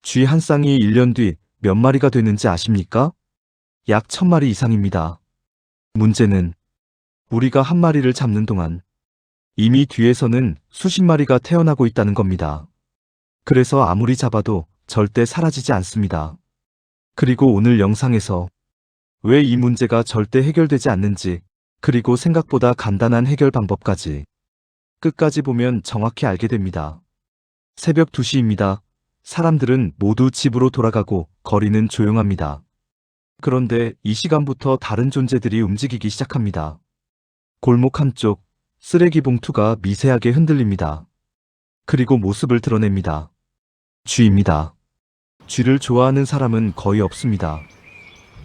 쥐 한 쌍이 1년 뒤 몇 마리가 되는지 아십니까? 약 1000마리 이상입니다. 문제는 우리가 한 마리를 잡는 동안 이미 뒤에서는 수십 마리가 태어나고 있다는 겁니다. 그래서 아무리 잡아도 절대 사라지지 않습니다. 그리고 오늘 영상에서 왜 이 문제가 절대 해결되지 않는지, 그리고 생각보다 간단한 해결 방법까지 끝까지 보면 정확히 알게 됩니다. 새벽 2시입니다. 사람들은 모두 집으로 돌아가고 거리는 조용합니다. 그런데 이 시간부터 다른 존재들이 움직이기 시작합니다. 골목 한쪽, 쓰레기 봉투가 미세하게 흔들립니다. 그리고 모습을 드러냅니다. 쥐입니다. 쥐를 좋아하는 사람은 거의 없습니다.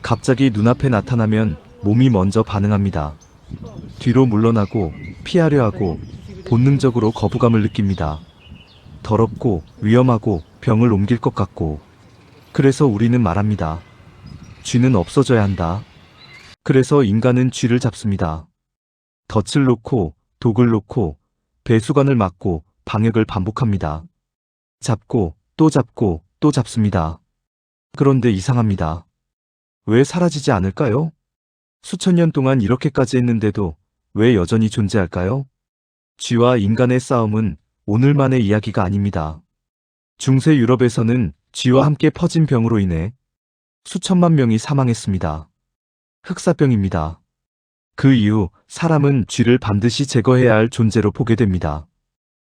갑자기 눈앞에 나타나면 몸이 먼저 반응합니다. 뒤로 물러나고 피하려 하고 본능적으로 거부감을 느낍니다. 더럽고 위험하고 병을 옮길 것 같고. 그래서 우리는 말합니다. 쥐는 없어져야 한다. 그래서 인간은 쥐를 잡습니다. 덫을 놓고 독을 놓고 배수관을 막고 방역을 반복합니다. 잡고 또 잡습니다. 그런데 이상합니다. 왜 사라지지 않을까요? 수천 년 동안 이렇게까지 했는데도 왜 여전히 존재할까요? 쥐와 인간의 싸움은 오늘만의 이야기가 아닙니다. 중세 유럽에서는 쥐와 함께 퍼진 병으로 인해 수천만 명이 사망했습니다. 흑사병입니다. 그 이후 사람은 쥐를 반드시 제거해야 할 존재로 보게 됩니다.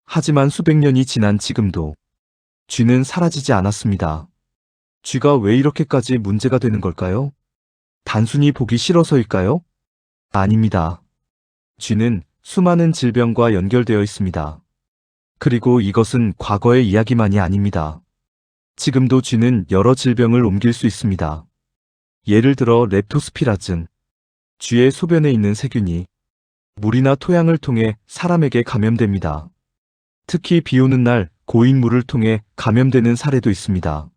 하지만 수백 년이 지난 지금도 쥐는 사라지지 않았습니다. 쥐가 왜 이렇게까지 문제가 되는 걸까요? 단순히 보기 싫어서일까요? 아닙니다. 쥐는 수많은 질병과 연결되어 있습니다. 그리고 이것은 과거의 이야기만이 아닙니다. 지금도 쥐는 여러 질병을 옮길 수 있습니다. 예를 들어 렙토스피라증. 쥐의 소변에 있는 세균이 물이나 토양을 통해 사람에게 감염됩니다. 특히 비 오는 날 고인 물을 통해 감염되는 사례도 있습니다.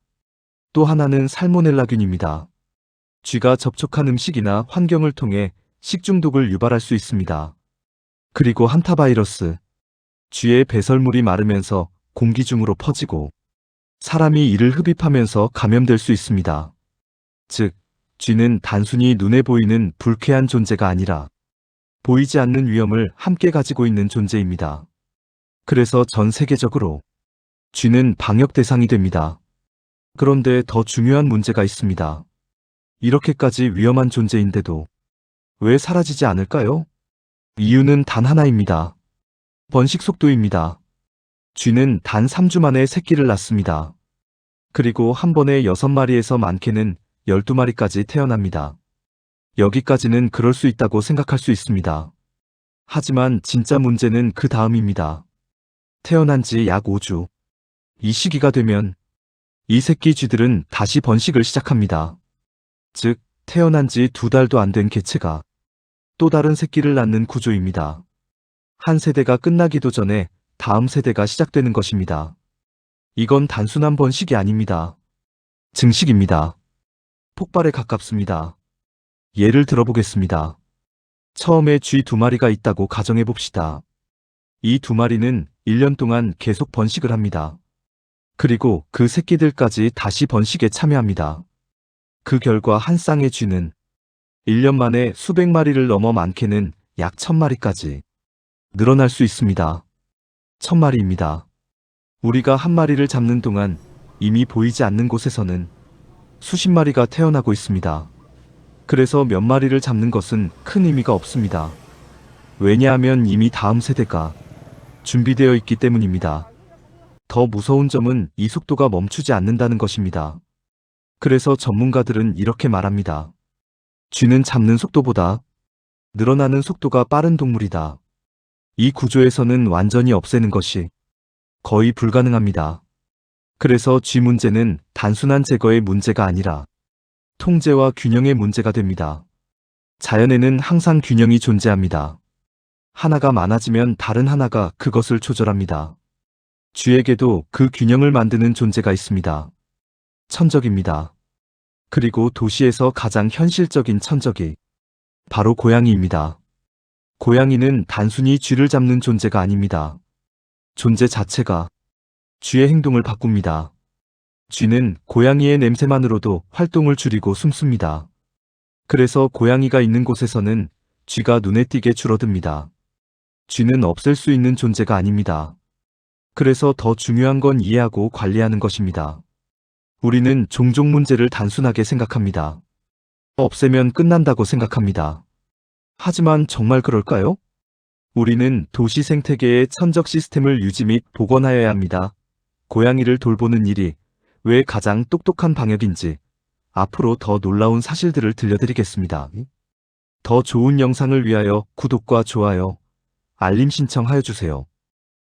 또 하나는 살모넬라균입니다. 쥐가 접촉한 음식이나 환경을 통해 식중독을 유발할 수 있습니다. 그리고 한타바이러스. 쥐의 배설물이 마르면서 공기 중으로 퍼지고 사람이 이를 흡입하면서 감염될 수 있습니다. 즉, 쥐는 단순히 눈에 보이는 불쾌한 존재가 아니라 보이지 않는 위험을 함께 가지고 있는 존재입니다. 그래서 전 세계적으로 쥐는 방역 대상이 됩니다. 그런데 더 중요한 문제가 있습니다. 이렇게까지 위험한 존재인데도 왜 사라지지 않을까요? 이유는 단 하나입니다. 번식 속도입니다. 쥐는 단 3주 만에 새끼를 낳습니다. 그리고 한 번에 6마리에서 많게는 12마리까지 태어납니다. 여기까지는 그럴 수 있다고 생각할 수 있습니다. 하지만 진짜 문제는 그 다음입니다. 태어난 지 약 5주. 이 시기가 되면 이 새끼 쥐들은 다시 번식을 시작합니다. 즉, 태어난 지 2달도 안 된 개체가 또 다른 새끼를 낳는 구조입니다. 한 세대가 끝나기도 전에 다음 세대가 시작되는 것입니다. 이건 단순한 번식이 아닙니다. 증식입니다. 폭발에 가깝습니다. 예를 들어보겠습니다. 처음에 쥐 2마리가 있다고 가정해봅시다. 이 2마리는 1년 동안 계속 번식을 합니다. 그리고 그 새끼들까지 다시 번식에 참여합니다. 그 결과 한 쌍의 쥐는 1년 만에 수백 마리를 넘어 많게는 약 1000마리까지 늘어날 수 있습니다. 1000마리입니다. 우리가 한 마리를 잡는 동안 이미 보이지 않는 곳에서는 수십 마리가 태어나고 있습니다. 그래서 몇 마리를 잡는 것은 큰 의미가 없습니다. 왜냐하면 이미 다음 세대가 준비되어 있기 때문입니다. 더 무서운 점은 이 속도가 멈추지 않는다는 것입니다. 그래서 전문가들은 이렇게 말합니다. 쥐는 잡는 속도보다 늘어나는 속도가 빠른 동물이다. 이 구조에서는 완전히 없애는 것이 거의 불가능합니다. 그래서 쥐 문제는 단순한 제거의 문제가 아니라 통제와 균형의 문제가 됩니다. 자연에는 항상 균형이 존재합니다. 하나가 많아지면 다른 하나가 그것을 조절합니다. 쥐에게도 그 균형을 만드는 존재가 있습니다. 천적입니다. 그리고 도시에서 가장 현실적인 천적이 바로 고양이입니다. 고양이는 단순히 쥐를 잡는 존재가 아닙니다. 존재 자체가 쥐의 행동을 바꿉니다. 쥐는 고양이의 냄새만으로도 활동을 줄이고 숨습니다. 그래서 고양이가 있는 곳에서는 쥐가 눈에 띄게 줄어듭니다. 쥐는 없앨 수 있는 존재가 아닙니다. 그래서 더 중요한 건 이해하고 관리하는 것입니다. 우리는 종종 문제를 단순하게 생각합니다. 없애면 끝난다고 생각합니다. 하지만 정말 그럴까요? 우리는 도시 생태계의 천적 시스템을 유지 및 복원하여야 합니다. 고양이를 돌보는 일이 왜 가장 똑똑한 방역인지 앞으로 더 놀라운 사실들을 들려드리겠습니다. 더 좋은 영상을 위하여 구독과 좋아요, 알림 신청하여 주세요.